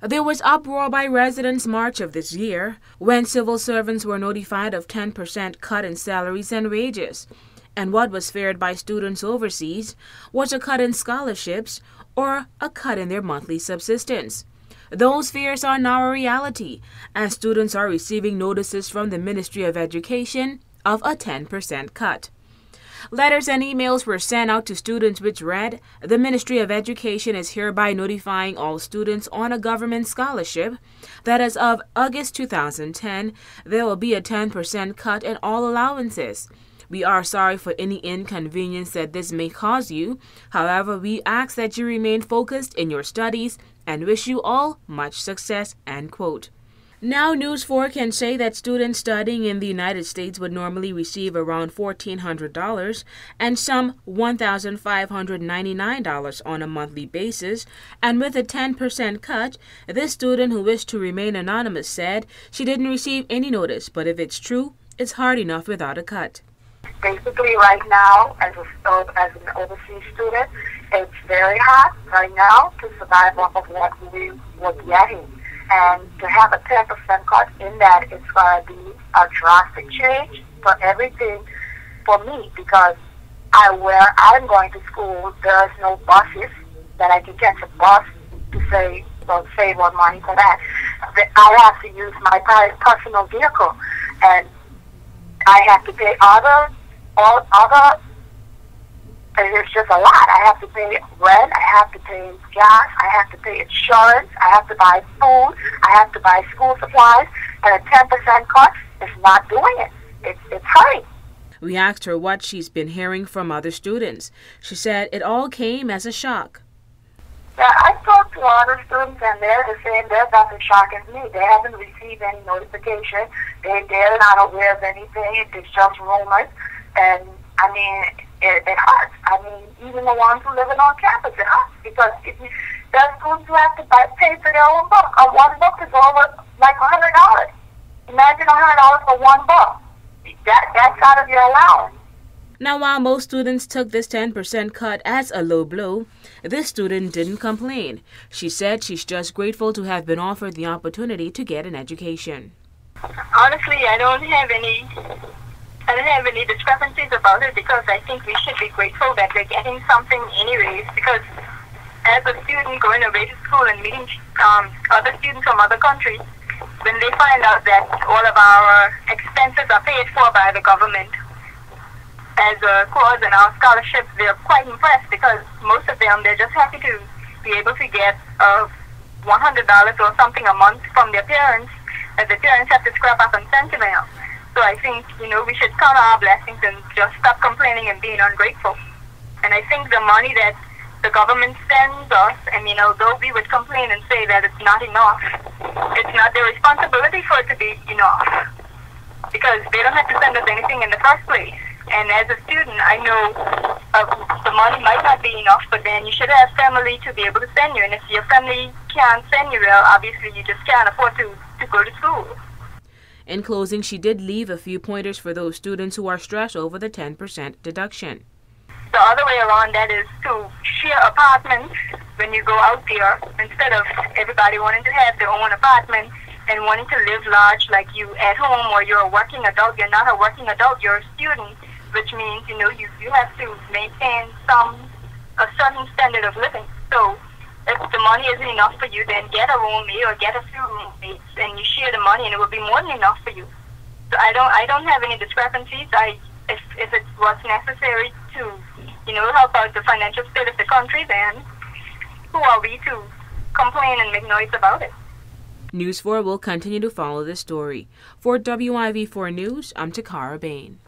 There was uproar by residents March of this year when civil servants were notified of 10% cut in salaries and wages. And what was feared by students overseas was a cut in scholarships or a cut in their monthly subsistence. Those fears are now a reality, as students are receiving notices from the Ministry of Education of a 10% cut. Letters and emails were sent out to students which read, "The Ministry of Education is hereby notifying all students on a government scholarship that as of August 2010, there will be a 10% cut in all allowances. We are sorry for any inconvenience that this may cause you. However, we ask that you remain focused in your studies and wish you all much success," end quote. Now, News 4 can say that students studying in the United States would normally receive around $1,400 and some $1,599 on a monthly basis, and with a 10% cut, this student who wished to remain anonymous said she didn't receive any notice, but if it's true, it's hard enough without a cut. Basically, right now, as an overseas student, it's very hard right now to survive off of what we were getting. And to have a 10% cut in that, it's going to be a drastic change for everything for me, because where I'm going to school, there's no buses that I can catch a bus to save on money for that. I have to use my personal vehicle, and I have to pay all other. It's just a lot. I have to pay rent, I have to pay gas, I have to pay insurance, I have to buy food, I have to buy school supplies, and a 10% cut is not doing it. It's hurting. We asked her what she's been hearing from other students. She said it all came as a shock. Yeah, I talked to other students, and they're the same. They're not as shocked as me. They haven't received any notification. They're not aware of anything. It's just rumors. And, I mean, it hurts. I mean, even the ones who living on campus, it hurts, because there's students who have to pay for their own book. One book is over like $100. Imagine $100 for one book. That's out of your allowance. Now, while most students took this 10% cut as a low blow, this student didn't complain. She said she's just grateful to have been offered the opportunity to get an education. Honestly, I don't have any discrepancies about it, because I think we should be grateful that we're getting something anyways, because as a student going away to school and meeting other students from other countries, when they find out that all of our expenses are paid for by the government as a cause in our scholarships, they're quite impressed, because most of them, they're just happy to be able to get $100 or something a month from their parents, as the parents have to scrap up and send to them. So I think, we should count our blessings and just stop complaining and being ungrateful. And I think the money that the government sends us, although we would complain and say that it's not enough, it's not their responsibility for it to be enough, because they don't have to send us anything in the first place. And as a student, I know the money might not be enough, but then you should have family to be able to send you. And if your family can't send you, well, obviously you just can't afford to go to school. In closing, she did leave a few pointers for those students who are stressed over the 10% deduction. The other way around that is to share apartments when you go out there, instead of everybody wanting to have their own apartment and wanting to live large like you at home, or you're a working adult. You're not a working adult, you're a student, which means, you have to maintain a certain standard of living. So if the money isn't enough for you, then get a roommate or get a few roommates, and you share the money, and it will be more than enough for you. So I don't have any discrepancies. If it was necessary to, help out the financial state of the country, then who are we to complain and make noise about it? News 4 will continue to follow this story. For WIV4 News, I'm Takara Bain.